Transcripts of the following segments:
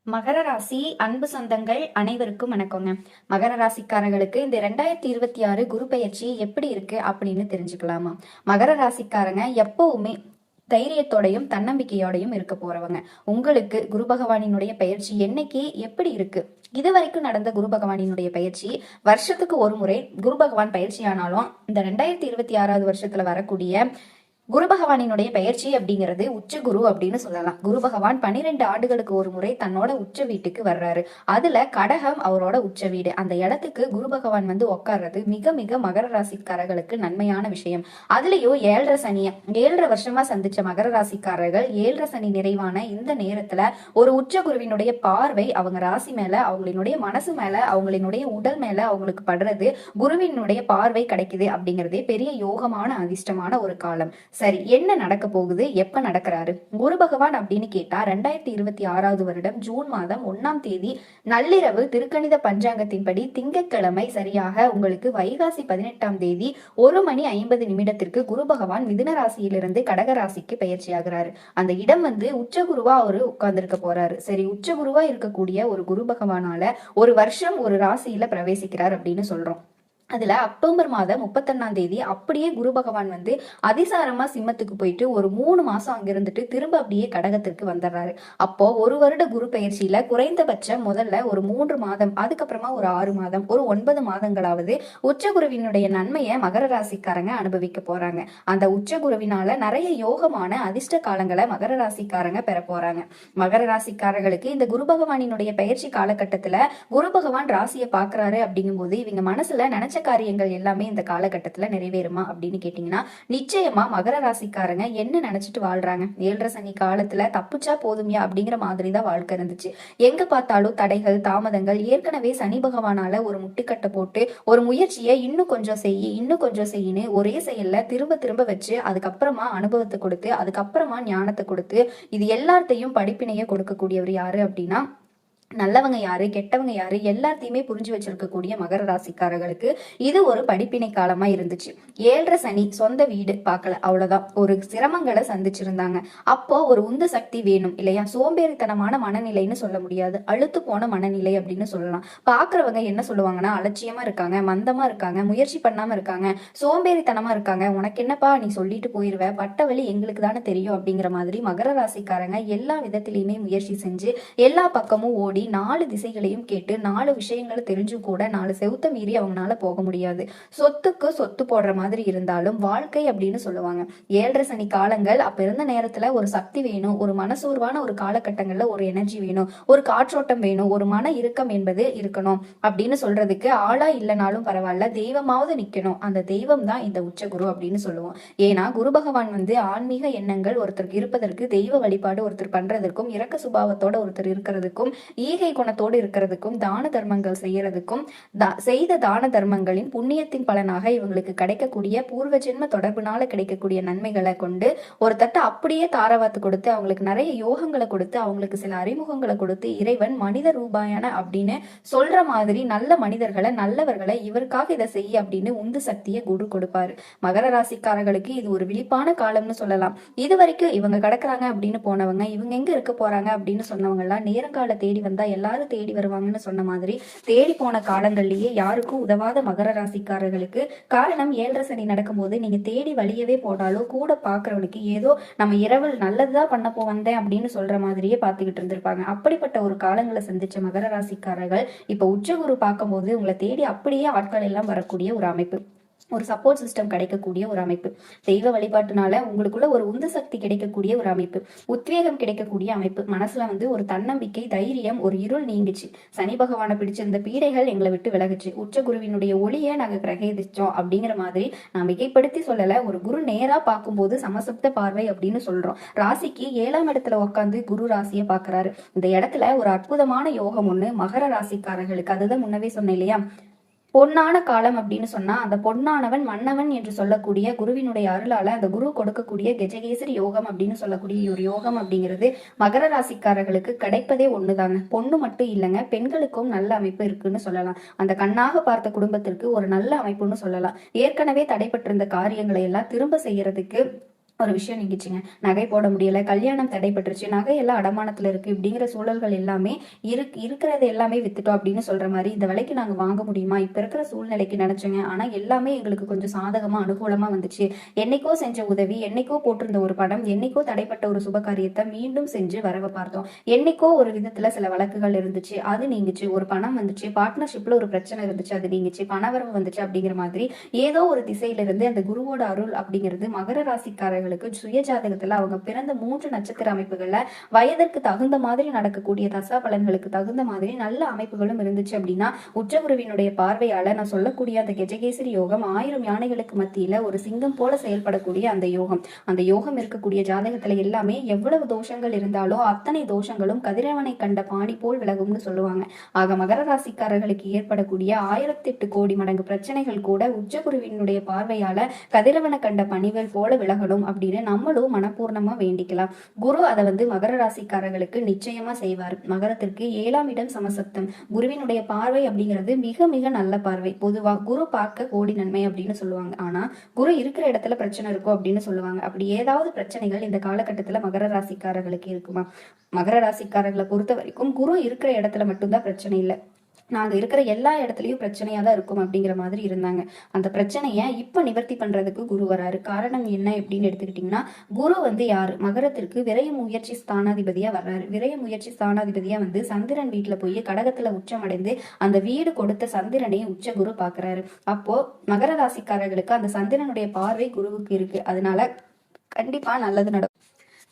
மகர ராசி அன்பு சொந்தங்கள் அனைவருக்கும் வணக்கங்க. மகர ராசிக்காரங்களுக்கு இந்த 2026 குரு பெயர்ச்சி எப்படி இருக்கு அப்படின்னு தெரிஞ்சுக்கலாமா? மகர ராசிக்காரங்க எப்பவுமே தைரியத்தோடையும் தன்னம்பிக்கையோடையும் இருக்க போறவங்க. உங்களுக்கு குரு பகவானினுடைய பயிற்சி என்னைக்கு எப்படி இருக்கு? இது வரைக்கும் நடந்த குரு பகவானினுடைய பயிற்சி வருஷத்துக்கு ஒரு முறை குரு பகவான் பயிற்சி ஆனாலும் இந்த 2026வது வருஷத்துல வரக்கூடிய குரு பகவானினுடைய பெயர்ச்சி அப்படிங்கிறது உச்ச குரு அப்படின்னு சொல்லலாம். குரு பகவான் 12 ஆண்டுகளுக்கு ஒரு முறை தன்னோட உச்ச வீட்டுக்கு வர்றாரு. அதுல கடகம் அவரோட உச்ச வீடு. அந்த இடத்துக்கு குரு பகவான் வந்து உட்கார்றது மிக மிக மகர ராசிக்காரர்களுக்கு நன்மையான விஷயம். அதுலயும் 7.5 வருஷமா சந்திச்ச மகர ராசிக்காரர்கள் 7 சனி நிறைவான இந்த நேரத்துல ஒரு உச்ச குருவினுடைய பார்வை அவங்க ராசி மேல, அவங்களினுடைய மனசு மேல, அவங்களினுடைய உடல் மேல அவங்களுக்கு படுறது, குருவினுடைய பார்வை கிடைக்குது அப்படிங்கிறதே பெரிய யோகமான அதிர்ஷ்டமான ஒரு காலம். சரி, என்ன நடக்க போகுது, எப்ப நடக்கிறாரு குரு பகவான் அப்படின்னு கேட்டா 2026வது வருடம் ஜூன் மாதம் 1ஆம் தேதி நள்ளிரவு திருக்கணித பஞ்சாங்கத்தின்படி திங்கட்கிழமை சரியாக உங்களுக்கு வைகாசி 18ஆம் தேதி 1:50 குரு பகவான் மிதுன ராசியிலிருந்து கடக ராசிக்கு பயிற்சி ஆகிறாரு. அந்த இடம் வந்து உச்சகுருவா அவரு உட்கார்ந்துருக்க போறாரு. சரி, உச்சகுருவா இருக்கக்கூடிய ஒரு குரு பகவானால ஒரு வருஷம் ஒரு ராசியில பிரவேசிக்கிறார் அப்படின்னு சொல்றோம். அதுல அக்டோபர் மாதம் 31ஆம் தேதி அப்படியே குரு பகவான் வந்து அதிசாரமா சிம்மத்துக்கு போயிட்டு ஒரு 3 மாசம் அங்க இருந்துட்டு திரும்ப அப்படியே கடகத்திற்கு வந்துடுறாரு. அப்போ ஒரு வருட குரு பயிற்சியில குறைந்தபட்சம் முதல்ல ஒரு 3 மாதம், அதுக்கப்புறமா ஒரு 6 மாதம், ஒரு 9 மாதங்களாவது உச்ச குருவினுடைய நன்மையை மகர ராசிக்காரங்க அனுபவிக்க போறாங்க. அந்த உச்ச குருவினால நிறைய யோகமான அதிர்ஷ்ட காலங்களை மகர ராசிக்காரங்க பெற போறாங்க. மகர ராசிக்காரர்களுக்கு இந்த குரு பகவானினுடைய பயிற்சி காலகட்டத்துல குரு பகவான் ராசியை பாக்குறாரு அப்படிங்கும் போது இவங்க மனசுல நினைச்ச காரியங்கள் எல்லாமே இந்த காலகட்டத்துல நிறைவேறுமா அப்படின்னு கேட்டீங்கன்னா நிச்சயமா மகர ராசிக்காரங்க என்ன நினைச்சிட்டு வாழ்றாங்க, 7 சனி காலத்துல தப்புச்சா போதுமியா அப்படிங்கிற மாதிரிதான் வாழ்க்கை இருந்துச்சு. எங்க பார்த்தாலும் தடைகள், தாமதங்கள். ஏற்கனவே சனி பகவானால ஒரு முட்டுக்கட்டை போட்டு ஒரு முயற்சியை இன்னும் கொஞ்சம் செய்யின்னு ஒரே செயல்ல திரும்ப திரும்ப வச்சு அதுக்கப்புறமா அனுபவத்தை கொடுத்து அதுக்கப்புறமா ஞானத்தை கொடுத்து இது எல்லாத்தையும் படிப்பினைய கொடுக்கக்கூடியவர் யாரு அப்படின்னா நல்லவங்க யாரு கெட்டவங்க யாரு எல்லாத்தையுமே புரிஞ்சு வச்சிருக்கக்கூடிய மகர ராசிக்காரர்களுக்கு இது ஒரு படிப்பினை காலமா இருந்துச்சு. 7 சனி, சொந்த வீடு பார்க்கல, அவ்வளவுதான். ஒரு சிரமங்களை சந்திச்சிருந்தாங்க. அப்போ ஒரு உந்து சக்தி வேணும் இல்லையா? சோம்பேறித்தனமான மனநிலைன்னு சொல்ல முடியாது, அழுத்து போன மனநிலை அப்படின்னு சொல்லலாம். பாக்குறவங்க என்ன சொல்லுவாங்கன்னா அலட்சியமா இருக்காங்க, மந்தமா இருக்காங்க, முயற்சி பண்ணாம இருக்காங்க, சோம்பேறித்தனமா இருக்காங்க, உனக்கு என்னப்பா நீ சொல்லிட்டு போயிருவ, பட்ட வழி எங்களுக்கு தானே தெரியும் அப்படிங்கிற மாதிரி மகர ராசிக்காரங்க எல்லா விதத்திலையுமே முயற்சி செஞ்சு எல்லா பக்கமும் ஓடி 4 திசைகளையும் கேட்டு 4 விஷயங்களை தெரிஞ்சும் கூட 4 செவுத்த மீறி அவங்களால போக முடியாது. சொத்துக்கு சொத்து போடுற மாதிரி இருந்தாலும் வாழ்க்கை அப்படின்னு சொல்லுவாங்க. 7 சனி காலங்கள் அப்ப இருந்த நேரத்துல ஒரு சக்தி வேணும், ஒரு மனசோர்வான ஒரு காலகட்டங்கள்ல ஒரு எனர்ஜி வேணும், ஒரு காற்றோட்டம் வேணும், ஒரு மன இறுக்கம் என்பது இருக்கணும் அப்படின்னு சொல்றதுக்கு ஆளா இல்லைனாலும் பரவாயில்ல, தெய்வமாவது நிக்கணும். அந்த தெய்வம் தான் இந்த உச்சகுரு அப்படின்னு சொல்லுவோம். ஏன்னா குரு பகவான் வந்து ஆன்மீக எண்ணங்கள் ஒருத்தருக்கு இருப்பதற்கு, தெய்வ வழிபாடு ஒருத்தர் பண்றதுக்கும், இரக்க சுபாவத்தோட ஒருத்தர் இருக்கிறதுக்கும், ஈகை குணத்தோடு இருக்கிறதுக்கும், தான தர்மங்கள் செய்யறதுக்கும், செய்த தான தர்மங்களின் புண்ணியத்தின் பலனாக இவங்களுக்கு கிடைக்கக்கூடிய பூர்வ ஜென்ம தொடர்புனால கிடைக்கக்கூடிய நன்மைகளை கொண்டு ஒரு தட்டை அப்படியே தாரவாத்து கொடுத்து அவங்களுக்கு நிறைய யோகங்களை கொடுத்து அவங்களுக்கு சில அறிமுகங்களை கொடுத்து இறைவன் மனித ரூபாயான அப்படின்னு சொல்ற மாதிரி நல்ல மனிதர்களை, நல்லவர்களை இவருக்காக இதை செய்ய அப்படின்னு உந்து சக்தியை குரு கொடுப்பாரு. மகர ராசிக்காரர்களுக்கு இது ஒரு விழிப்பான காலம்னு சொல்லலாம். இது வரைக்கும் இவங்க கிடக்குறாங்க அப்படின்னு போனவங்க இவங்க எங்க இருக்க போறாங்க அப்படின்னு சொன்னவங்க எல்லாம் நேரங்கால தேடி வந்தா எல்லாரும் தேடி வருவாங்கன்னு சொன்ன மாதிரி தேடி போன காலங்கள்லயே யாருக்கும் உதவாத மகர ராசிக்காரர்களுக்கு காரணம் 7 சனி நடக்கும்போது நீங்க தேடி வழியவே போனாலும் கூட பாக்குறவனுக்கு ஏதோ நம்ம இரவல் நல்லதுதான் பண்ண வந்தேன் அப்படின்னு சொல்ற மாதிரியே பாத்துக்கிட்டு இருந்திருப்பாங்க. அப்படிப்பட்ட ஒரு காலங்களை சந்திச்ச மகர ராசிக்காரர்கள் இப்ப உச்சகுரு பார்க்கும்போது உங்களை தேடி அப்படியே ஆட்கள் எல்லாம் வரக்கூடிய ஒரு அமைப்பு, ஒரு சப்போர்ட் சிஸ்டம் கிடைக்கக்கூடிய ஒரு அமைப்பு, தெய்வ வழிபாட்டுனால உங்களுக்குள்ள ஒரு உந்து சக்தி கிடைக்கக்கூடிய ஒரு அமைப்பு, உத்வேகம் கிடைக்கக்கூடிய அமைப்பு, மனசுல வந்து ஒரு தன்னம்பிக்கை, தைரியம், ஒரு இருள் நீங்கிச்சு, சனி பகவானை பிடிச்சிருந்த பீடைகள் எங்களை விட்டு விலகுச்சு, உச்ச குருவினுடைய ஒளியை நாங்க கிரகிச்சோம் அப்படிங்கிற மாதிரி நான் மிகைப்படுத்தி சொல்லல. ஒரு குரு நேரா பார்க்கும்போது சமசப்த பார்வை அப்படின்னு சொல்றோம். ராசிக்கு 7ஆம் இடத்துல உட்காந்து குரு ராசியை பாக்குறாரு. இந்த இடத்துல ஒரு அற்புதமான யோகம் ஒண்ணு மகர ராசிக்காரர்களுக்கு, அதுதான் முன்னவே சொன்னேன் இல்லையா, பொன்னான காலம் அப்படின்னு சொன்னா அந்த பொன்னானவன் மன்னவன் என்று சொல்லக்கூடிய குருவினுடைய அருளால அந்த குரு கொடுக்கக்கூடிய கஜகேசரி யோகம் அப்படின்னு சொல்லக்கூடிய ஒரு யோகம் அப்படிங்கிறது மகர ராசிக்காரர்களுக்கு கிடைப்பதே ஒண்ணுதாங்க. பொண்ணு மட்டும் இல்லைங்க, பெண்களுக்கும் நல்ல அமைப்பு இருக்குன்னு சொல்லலாம். அந்த கண்ணாக பார்த்த குடும்பத்திற்கு ஒரு நல்ல அமைப்புன்னு சொல்லலாம். ஏற்கனவே தடைபட்டிருந்த காரியங்களை எல்லாம் திரும்ப செய்யறதுக்கு ஒரு விஷயம் நீங்கிச்சுங்க. நகை போட முடியல, கல்யாணம் தடைப்பட்டுருச்சு, நகையெல்லாம் அடமானத்துல இருக்கு, இப்படிங்கிற சூழல்கள் எல்லாமே இருக்கிறது எல்லாமே வித்துட்டோம் அப்படின்னு சொல்ற மாதிரி இந்த விலைக்கு நாங்க வாங்க முடியுமா இப்ப இருக்கிற சூழ்நிலைக்கு நினைச்சோங்க. ஆனா எல்லாமே எங்களுக்கு கொஞ்சம் சாதகமா அனுகூலமா வந்துச்சு. என்னைக்கோ செஞ்ச உதவி, என்னைக்கோ போட்டிருந்த ஒரு படம், என்னைக்கோ தடைப்பட்ட ஒரு சுப காரியத்தை மீண்டும் செஞ்சு வரவ பார்த்தோம். என்னைக்கோ ஒரு விதத்துல சில வழக்குகள் இருந்துச்சு, அது நீங்குச்சு. ஒரு பணம் வந்துச்சு, பார்ட்னர்ஷிப்ல ஒரு பிரச்சனை இருந்துச்சு, அது நீங்குச்சு. பணவரவு வந்துச்சு. அப்படிங்கிற மாதிரி ஏதோ ஒரு திசையில இருந்து அந்த குருவோட அருள் அப்படிங்கிறது மகர ராசிக்காரர்களுக்கு சுய ஜாதகத்துல அவங்க பிறந்த 3 நட்சத்திர அமைப்புகள்ல வயதிற்கு தகுந்த மாதிரி நடக்கக்கூடிய தசா பலன்களுக்கு தகுந்த மாதிரி நல்ல அமைப்புகளும் இருந்துச்சு அப்படின்னா உச்சகுருவினுடைய பார்வையால நான் சொல்லக்கூடிய அந்த கெஜகேசரி யோகம் 1000 யானைகளுக்கு மத்தியில ஒரு சிங்கம் போல செயல்படக்கூடிய அந்த யோகம் இருக்கக்கூடிய ஜாதகத்துல எல்லாமே எவ்வளவு தோஷங்கள் இருந்தாலும் அத்தனை தோஷங்களும் கதிரவனை கண்ட பாணி போல் விலகும்னு சொல்லுவாங்க. ஆக மகர ராசிக்காரர்களுக்கு ஏற்படக்கூடிய 1008 கோடி மடங்கு பிரச்சனைகள் கூட உச்சகுருவினுடைய பார்வையால கதிரவனை கண்ட பணிகள் போல விலகணும் அப்படின்னு நம்மளும் மனப்பூர்ணமா வேண்டிக்கலாம். குரு அதை மகர ராசிக்காரர்களுக்கு நிச்சயமா செய்வார். மகரத்திற்கு 7ஆம் இடம் சமசப்தம். குருவினுடைய பார்வை அப்படிங்கிறது மிக மிக நல்ல பார்வை. பொதுவா குரு பார்க்க கோடி நன்மை அப்படின்னு சொல்லுவாங்க. ஆனா குரு இருக்கிற இடத்துல பிரச்சனை இருக்கும் அப்படின்னு சொல்லுவாங்க. அப்படி ஏதாவது பிரச்சனைகள் இந்த காலகட்டத்துல மகர ராசிக்காரர்களுக்கு இருக்குமா? மகர ராசிக்காரர்களை பொறுத்த வரைக்கும் குரு இருக்கிற இடத்துல மட்டும்தான் பிரச்சனை இல்லை, நாங்க இருக்கிற எல்லா இடத்துலயும் பிரச்சனையா தான் இருக்கும் அப்படிங்கிற மாதிரி இருந்தாங்க. அந்த பிரச்சனைய இப்ப நிவர்த்தி பண்றதுக்கு குரு வராரு. காரணம் என்ன அப்படின்னு எடுத்துக்கிட்டீங்கன்னா, குரு யாரு? மகரத்திற்கு விரைய முயற்சி ஸ்தானாதிபதியா வர்றாரு. விரைய முயற்சி ஸ்தானாதிபதியா சந்திரன் வீட்டுல போய் கடகத்துல உச்சமடைந்து அந்த வீடு கொடுத்த சந்திரனை உச்ச குரு பாக்குறாரு. அப்போ மகர ராசிக்காரர்களுக்கு அந்த சந்திரனுடைய பார்வை குருவுக்கு இருக்கு. அதனால கண்டிப்பா நல்லது நடக்கும்.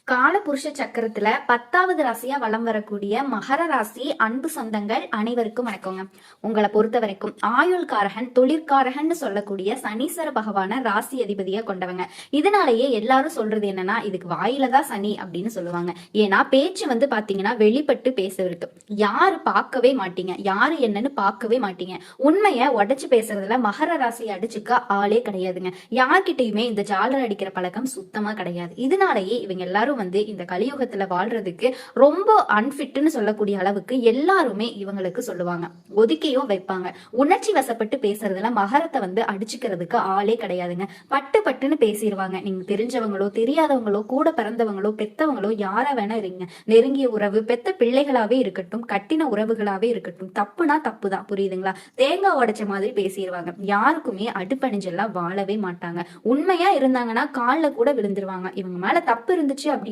காலபுருஷ சக்கரத்துல 10வது ராசியா வலம் வரக்கூடிய மகர ராசி அன்பு சொந்தங்கள் அனைவருக்கும் வணக்கங்க. உங்களை பொறுத்த வரைக்கும் ஆயுள்காரகன் தொழிற்காரகன் சொல்லக்கூடிய சனீஸ்வர பகவான ராசி அதிபதியா கொண்டவங்க. இதனாலேயே எல்லாரும் சொல்றது என்னன்னா, இதுக்கு வாயில தான் சனி அப்படின்னு சொல்லுவாங்க. ஏன்னா பேச்சு பாத்தீங்கன்னா வெளிப்பட்டு பேசுறது யாரு பார்க்கவே மாட்டீங்க, யாரு என்னன்னு பார்க்கவே மாட்டீங்க. உண்மைய உடைச்சு பேசுறதுல மகர ராசி அடிச்சுக்க ஆளே கிடையாதுங்க. யார்கிட்டயுமே இந்த ஜாலர் அடிக்கிற பழக்கம் சுத்தமா கிடையாது. இதனாலேயே இவங்க எல்லாரும் இந்த கலியுகத்துல வாழ்றதுக்கு ரொம்ப அன்பிட்னு சொல்லக்கூடிய அளவுக்கு எல்லாருமே இவங்களுக்கு சொல்லுவாங்க, ஒதுக்கியும் வைப்பாங்க. உணர்ச்சி வசப்பட்டு பேசுறதுல மகரத்தை அடிச்சுக்கிறதுக்கு ஆளே கிடையாதுங்க. பட்டு பட்டுன்னு பேசிடுவாங்க. நீங்க தெரிஞ்சவங்களோ தெரியாதவங்களோ கூட பிறந்தவங்களோ பெத்தவங்களோ யாரா வேணா இருங்க, நெருங்கிய உறவு பெத்த பிள்ளைகளாவே இருக்கட்டும், கட்டின உறவுகளாவே இருக்கட்டும், தப்புனா தப்புதான், புரியுதுங்களா? தேங்காய் உடைச்ச மாதிரி பேசிடுவாங்க. யாருக்குமே அடுப்பணிஞ்செல்லாம் வாழவே மாட்டாங்க. உண்மையா இருந்தாங்கன்னா காலில் கூட விழுந்துருவாங்க. இவங்க மேல தப்பு இருந்துச்சு அப்படின்னா,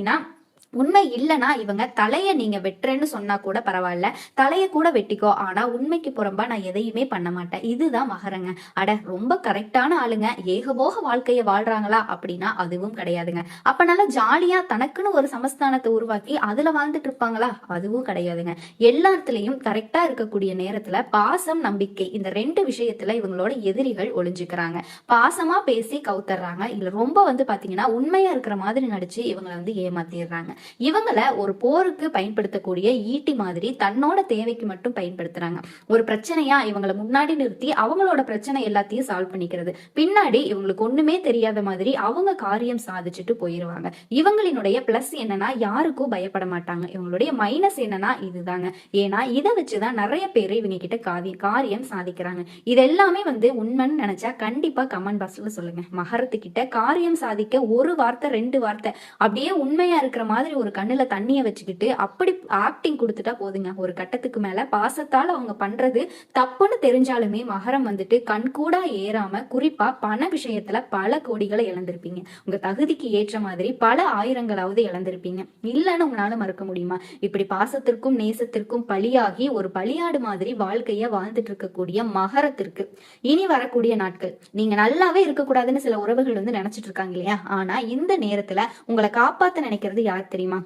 உண்மை இல்லைன்னா இவங்க தலைய நீங்க வெட்டுறேன்னு சொன்னா கூட பரவாயில்ல, தலைய கூட வெட்டிக்கோ, ஆனா உண்மைக்கு புறம்பா நான் எதையுமே பண்ண மாட்டேன். இதுதான் மகரங்க. அட ரொம்ப கரெக்டான ஆளுங்க. ஏகபோக வாழ்க்கைய வாழ்றாங்களா அப்படின்னா அதுவும் கிடையாதுங்க. அப்ப நல்லா ஜாலியா தனக்குன்னு ஒரு சமஸ்தானத்தை உருவாக்கி அதுல வாழ்ந்துட்டு இருப்பாங்களா? அதுவும் கிடையாதுங்க. எல்லாத்துலயும் கரெக்டா இருக்கக்கூடிய நேரத்துல பாசம் நம்பிக்கை இந்த 2 விஷயத்துல இவங்களோட எதிரிகள் ஒளிஞ்சுக்கிறாங்க. பாசமா பேசி கவுத்தர்றாங்க, இல்ல ரொம்ப பாத்தீங்கன்னா உண்மையா இருக்கிற மாதிரி நடிச்சு இவங்களை ஏமாத்திடுறாங்க. இவங்களை ஒரு போருக்கு பயன்படுத்தக்கூடிய ஈட்டி மாதிரி தன்னோட தேவைக்கு மட்டும் பயன்படுத்துறாங்க. ஒரு பிரச்சனையா இவங்களை முன்னாடி நிறுத்தி அவங்களோட பிரச்சனை எல்லாத்தையும் சால்வ் பண்ணிக்கிறது. பின்னாடி இவங்களுக்கு ஒண்ணுமே தெரியாத மாதிரி அவங்க காரியம் சாதிச்சுட்டு போயிருவாங்க. இவங்களினுடைய பிளஸ் என்னன்னா, யாருக்கும் பயப்பட மாட்டாங்க. இவங்களுடைய மைனஸ் என்னன்னா இதுதாங்க. ஏன்னா இதை வச்சுதான் நிறைய பேர் இவங்க கிட்ட காரியம் சாதிக்கிறாங்க. இது எல்லாமே உண்மைன்னு நினைச்சா கண்டிப்பா கமெண்ட் பாக்ஸ்ல சொல்லுங்க. மகரத்துக்கிட்ட காரியம் சாதிக்க ஒரு வார்த்தை 2 வார்த்தை அப்படியே உண்மையா இருக்கிற மாதிரி ஒரு கண்ணுல தண்ணிய வச்சுக்கிட்டு அப்படி ஆக்டிங் கொடுத்துட்டா போதுங்க. ஒரு கட்டத்துக்கு மேல பாசத்தால அவங்க பண்றது தப்புன்னு தெரிஞ்சாலுமே மகரம் கண்கூடா ஏறாம குறிப்பா பண விஷயத்துல பல கோடிகளை இழந்திருப்பீங்க. உங்க தகுதிக்கு ஏற்ற மாதிரி பல ஆயிரங்களாவது இழந்திருப்பீங்க. இல்லன்னு உங்களால மறக்க முடியுமா? இப்படி பாசத்திற்கும் நேசத்திற்கும் பலியாகி ஒரு பலியாடு மாதிரி வாழ்க்கைய வாழ்ந்துட்டு இருக்கக்கூடிய மகரத்திற்கு இனி வரக்கூடிய நாட்கள் நீங்க நல்லாவே இருக்கக்கூடாதுன்னு சில உறவுகள் நினைச்சிட்டு இருக்காங்க இல்லையா? ஆனா இந்த நேரத்துல உங்களை காப்பாத்த நினைக்கிறது யார் தெரியுமா?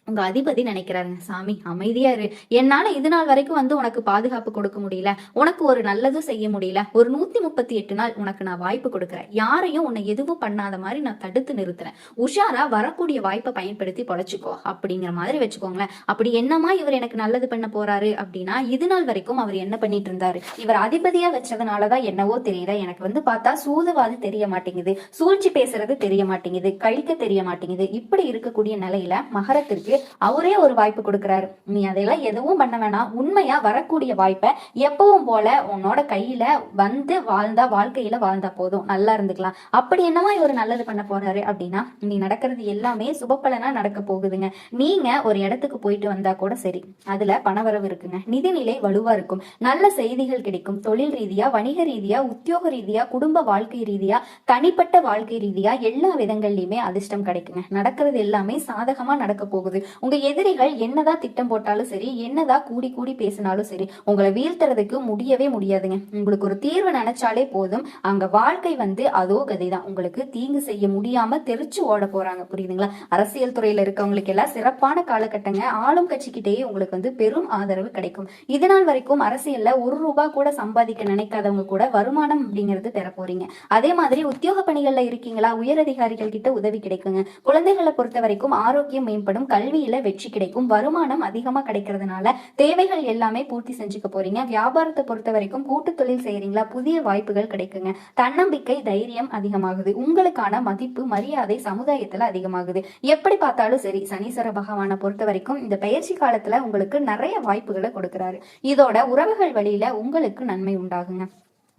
உங்க அதிபதி நினைக்கிறாருங்க. சாமி அமைதியா இரு, என்னால இது நாள் வரைக்கும் உனக்கு பாதுகாப்பு கொடுக்க முடியல, உனக்கு ஒரு நல்லதும் செய்ய முடியல, ஒரு 138 நாள் உனக்கு நான் வாய்ப்பு கொடுக்குறேன், யாரையும் உன்னை எதுவும் பண்ணாத மாதிரி நான் தடுத்து நிறுத்துறேன், உஷாரா வரக்கூடிய வாய்ப்பை பயன்படுத்தி பொழைச்சுக்கோ அப்படிங்கிற மாதிரி வச்சுக்கோங்களேன். அப்படி என்னமா இவர் எனக்கு நல்லது பண்ண போறாரு அப்படின்னா, இது நாள் வரைக்கும் அவர் என்ன பண்ணிட்டு இருந்தாரு? இவர் அதிபதியா வச்சதுனாலதான் என்னவோ தெரியல, எனக்கு பார்த்தா சூதுவாது தெரிய மாட்டேங்குது, சூழ்ச்சி பேசுறது தெரிய மாட்டேங்குது, கழிக்க தெரிய மாட்டேங்குது. இப்படி இருக்கக்கூடிய நிலையில மகரத்திற்கு அவரே ஒரு வாய்ப்பு கொடுக்குறாரு. நீ அதையெல்லாம் எதுவும் பண்ண வேணாம், உண்மையா வரக்கூடிய வாய்ப்பை எப்பவும் போல உன்னோட கையில வந்து வாழ்ந்தா, வாழ்க்கையில வாழ்ந்தா போதும், நல்லா இருந்துக்கலாம். அப்படி என்னமா இவர் நல்லது பண்ண போறாரு அப்படின்னா, நீ நடக்கிறது எல்லாமே சுபப்பலனா நடக்க போகுதுங்க. நீங்க ஒரு இடத்துக்கு போயிட்டு வந்தா கூட சரி, அதுல பணவரவு இருக்குங்க, நிதிநிலை வலுவா இருக்கும், நல்ல செய்திகள் கிடைக்கும், தொழில் ரீதியா, வணிக ரீதியா, உத்தியோக ரீதியா, குடும்ப வாழ்க்கை ரீதியா, தனிப்பட்ட வாழ்க்கை ரீதியா எல்லா விதங்கள்லயுமே அதிர்ஷ்டம் கிடைக்குங்க. நடக்கிறது எல்லாமே சாதகமா நடக்க போகுது. உங்க எதிரிகள் என்னதான் திட்டம் போட்டாலும் சரி, என்னதான் கூடி கூடி பேசினாலும் சரி, உங்களை வீழ்த்துறதுக்கு முடியவே முடியாதுங்க. உங்களுக்கு ஒரு தீர்வு நினைச்சாலே போதும், அங்க வாழ்க்கை வந்து அதோ கதைதான். உங்களுக்கு தீங்கு செய்ய முடியாம தெரிச்சு ஓட போறாங்க. புரியுதுங்களா? அரசியல் துறையில இருக்கவங்களுக்கு எல்லாம் சிறப்பான காலகட்டங்க. ஆளும் கட்சிக்கிட்டேயே உங்களுக்கு வந்து பெரும் ஆதரவு கிடைக்கும். இதனால் வரைக்கும் அரசியல்ல ₹1 கூட சம்பாதிக்க நினைக்காதவங்க கூட வருமானம் அப்படிங்கிறது பெற போறீங்க. அதே மாதிரி உத்தியோக பணிகள்ல இருக்கீங்களா, உயரதிகாரிகள் கிட்ட உதவி கிடைக்குங்க. குழந்தைகளை பொறுத்த வரைக்கும் ஆரோக்கியம் மேம்படும், கல்வியில வெற்றி கிடைக்கும், வருமானம் அதிகமா கிடைக்கிறதுனால தேவைகள் எல்லாமே பூர்த்தி செஞ்சுக்க போறீங்க. வியாபாரத்தை பொறுத்த வரைக்கும் கூட்டு தொழில் செய்யறீங்களா, புதிய வாய்ப்புகள் கிடைக்குங்க. தன்னம்பிக்கை, தைரியம் அதிகமாகுது. உங்களுக்கான மதிப்பு, மரியாதை சமுதாயத்துல அதிகமாகுது. எப்படி பார்த்தாலும் சரி, சனீஸ்வர பகவானை பொறுத்த வரைக்கும் இந்த பயிற்சி காலத்துல உங்களுக்கு நிறைய வாய்ப்புகளை கொடுக்கிறாரு. இதோட உறவுகள் வழியில உங்களுக்கு நன்மை உண்டாகுங்க.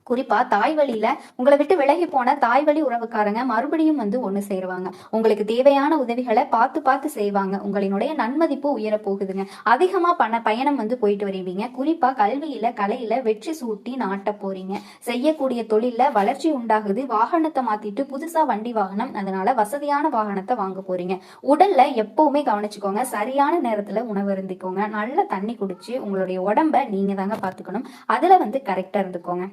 குறிப்பா தாய் வழியில உங்களை விட்டு விலகி போன தாய் வழி உறவுக்காரங்க மறுபடியும் வந்து ஒண்ணு சேருவாங்க. உங்களுக்கு தேவையான உதவிகளை பார்த்து பார்த்து செய்வாங்க. உங்களினுடைய நன்மதிப்பு உயர போகுதுங்க. அதிகமா பயணம் வந்து போயிட்டு வருவீங்க. குறிப்பா கல்வியில, கலையில வெற்றி சூட்டி நாட்ட போறீங்க. செய்யக்கூடிய தொழில வளர்ச்சி உண்டாகுது. வாகனத்தை மாத்திட்டு புதுசா வண்டி வாகனம், அதனால வசதியான வாகனத்தை வாங்க போறீங்க. உடல்ல எப்பவுமே கவனிச்சுக்கோங்க, சரியான நேரத்துல உணவு இருந்துக்கோங்க, நல்ல தண்ணி குடிச்சு உங்களுடைய உடம்ப நீங்க தாங்க பாத்துக்கணும். அதுல வந்து கரெக்டா இருந்துக்கோங்க.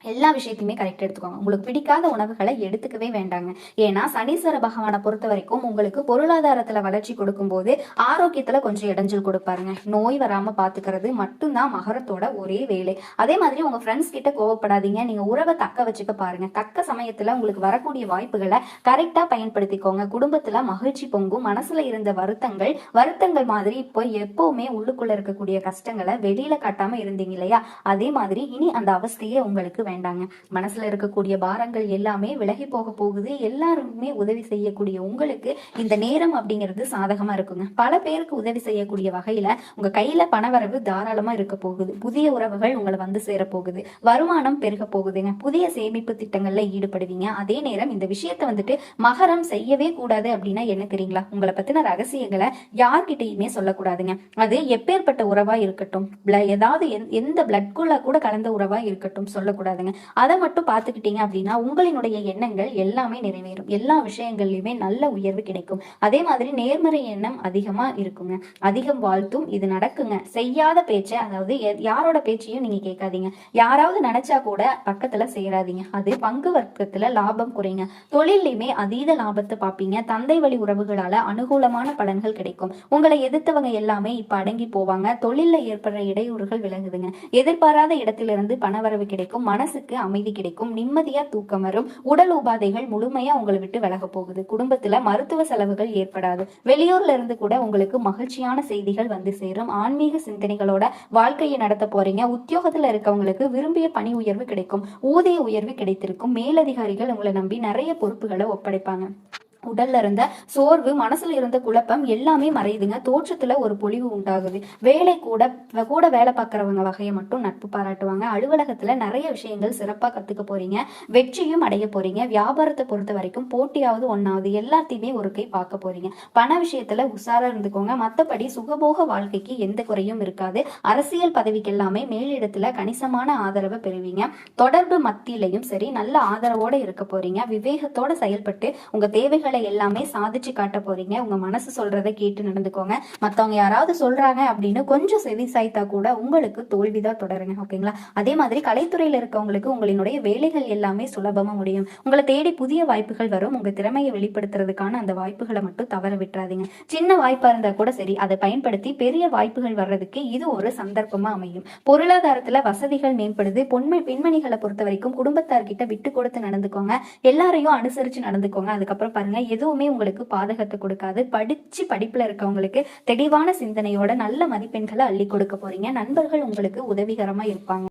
எல்லா விஷயத்தையுமே கரெக்டா எடுத்துக்கோங்க. உங்களுக்கு பிடிக்காத உணவுகளை எடுத்துக்கவே வேண்டாங்க. ஏன்னா சனீஸ்வர பகவானை பொறுத்த வரைக்கும் உங்களுக்கு பொருளாதாரத்துல வளர்ச்சி கொடுக்கும் போது ஆரோக்கியத்துல கொஞ்சம் இடைஞ்சல் கொடுப்பாருங்க. நோய் வராம பாத்துக்கிறது மட்டும்தான் மகரத்தோட ஒரே வேலை. அதே மாதிரி உங்க ஃப்ரெண்ட்ஸ் கிட்ட கோவப்படாதீங்க. நீங்க உறவை தக்க வச்சுக்க பாருங்க. தக்க சமயத்துல உங்களுக்கு வரக்கூடிய வாய்ப்புகளை கரெக்டா பயன்படுத்திக்கோங்க. குடும்பத்துல மகிழ்ச்சி பொங்கும். மனசுல இருந்த வருத்தங்கள் மாதிரி இப்போ எப்பவுமே உள்ளுக்குள்ள இருக்கக்கூடிய கஷ்டங்களை வெளியில காட்டாம இருந்தீங்க இல்லையா, அதே மாதிரி இனி அந்த அவஸ்தையே உங்களுக்கு வேண்டாங்க. மனசுல இருக்கக்கூடிய பாரங்கள் எல்லாமே விலகி போக போகுது. எல்லாருமே உதவி செய்யக்கூடிய உங்களுக்கு இந்த நேரம் அப்படிங்கிறது சாதகமா இருக்குங்க. பல பேருக்கு உதவி செய்யக்கூடிய வகையில உங்க கையில பணவரவு தாராளமா இருக்க போகுது. புதிய உறவுகள் உங்களை வந்து சேர போகுது. வருமானம் பெருக போகுதுங்க. புதிய சேமிப்பு திட்டங்கள்ல ஈடுபடுவீங்க. அதே நேரம் இந்த விஷயத்த வந்துட்டு மகரம் செய்யவே கூடாது அப்படின்னா என்ன தெரியுங்களா, உங்களை பத்தின ரகசியங்களை யார்கிட்டயுமே சொல்லக்கூடாதுங்க. அது எப்பேற்பட்ட உறவா இருக்கட்டும், ஏதாவது எந்த பிளட்குள்ள கூட கலந்த உறவா இருக்கட்டும், சொல்லக்கூடாது. அதை மட்டும் பார்த்துக்கிட்டீங்க அப்படின்னா உங்களினுடைய எண்ணங்கள் எல்லாமே நிறைவேறும். எல்லா விஷயங்கள்லயுமே நல்ல உயர்வு கிடைக்கும். அதே மாதிரி நேர்மறை எண்ணம் அதிகமா இருக்குங்க. அதிகம் வாழ்த்தும் இது நடக்குங்க. செய்யாத பேச்சை, அதாவது யாரோட பேச்சையும் நீங்க கேட்காதீங்க. யாராவது நினைச்சா கூட பக்கத்துல சேராதீங்க. அது பங்கு வர்க்கத்துல லாபம் குறைங்க. தொழிலையுமே அதீத லாபத்தை பார்ப்பீங்க. தந்தை வழி உறவுகளால அனுகூலமான பலன்கள் கிடைக்கும். உங்களை எதிர்த்தவங்க எல்லாமே இப்ப அடங்கி போவாங்க. தொழில ஏற்படுற இடையூறுகள் விலகுதுங்க. எதிர்பாராத இடத்திலிருந்து பணவரவு கிடைக்கும். மனசுக்கு அமைதி கிடைக்கும். நிம்மதியா தூக்கம் வரும். உடல் உபாதைகள் முழுமையா உங்களை விட்டு விலக போகுது. குடும்பத்துல மருத்துவ செலவுகள் ஏற்படாது. வெளியூர்ல இருந்து கூட உங்களுக்கு மகிழ்ச்சியான செய்திகள் வந்து சேரும். ஆன்மீக சிந்தனைகளோட வாழ்க்கையை நடத்த போறீங்க. உத்தியோகத்துல இருக்கவங்களுக்கு விரும்பிய பணி உயர்வு கிடைக்கும். ஊதிய உயர்வு கிடைத்திருக்கும். மேலதிகாரிகள் உங்களை நம்பி நிறைய பொறுப்புகளை ஒப்படைப்பாங்க. உடல்ல இருந்த சோர்வு, மனசுல இருந்த குழப்பம் எல்லாமே மறையுதுங்க. தோற்றத்துல ஒரு பொலிவு உண்டாகுது. வேலை கூட வேலை பார்க்கறவங்க வகையை மட்டும் நட்பு பாராட்டுவாங்க. அலுவலகத்துல நிறைய விஷயங்கள் சிறப்பா கத்துக்க போறீங்க. வெற்றியும் அடைய போறீங்க. வியாபாரத்தை பொறுத்த வரைக்கும் போட்டியாவது ஒன்னாவது எல்லாத்தையுமே ஒரு கை பார்க்க போறீங்க. பண விஷயத்துல உஷாரா இருந்துக்கோங்க. மத்தபடி சுகபோக வாழ்க்கைக்கு எந்த குறையும் இருக்காது. அரசியல் பதவிக்கு எல்லாமே மேலிடத்துல கணிசமான ஆதரவை பெறுவீங்க. தொடர்பு மத்தியிலையும் சரி, நல்ல ஆதரவோட இருக்க போறீங்க. விவேகத்தோட செயல்பட்டு உங்க தேவைகள் எல்லாமே சாதிச்சு காட்ட போறீங்க. உங்க மனசு சொல்றதை கேட்டு நடந்துக்கோங்க. மத்தவங்க யாராவது சொல்றாங்க அப்படின்னு கொஞ்சம் செவி சாய்த்தா கூட உங்களுக்கு தோல்விதான் தொடருங்க. ஓகேங்களா? அதே மாதிரி கலைத்துறையில இருக்கவங்களுக்கு உங்களினுடைய வேலைகள் எல்லாமே சுலபமா முடியும். உங்களை தேடி புதிய வாய்ப்புகள் வரும். உங்க திறமையை வெளிப்படுத்துறதுக்கான அந்த வாய்ப்புகளை மட்டும் தவற விட்டுறாதீங்க. சின்ன வாய்ப்பா இருந்தா கூட சரி, அதை பயன்படுத்தி பெரிய வாய்ப்புகள் வர்றதுக்கு இது ஒரு சந்தர்ப்பமா அமையும். பொருளாதாரத்துல வசதிகள் மேம்படுது. பெண்மணிகளை பொறுத்த வரைக்கும் குடும்பத்தார்கிட்ட விட்டு கொடுத்து நடந்துக்கோங்க. எல்லாரையும் அனுசரிச்சு நடந்துக்கோங்க. அதுக்கப்புறம் பாருங்க, எதுவுமே உங்களுக்கு பாதகத்தை கொடுக்காது. படிப்புல இருக்கவங்களுக்கு தெளிவான சிந்தனையோட நல்ல மதிப்பெண்களை அள்ளி கொடுக்க போறீங்க. நண்பர்கள் உங்களுக்கு உதவிகரமா இருப்பாங்க.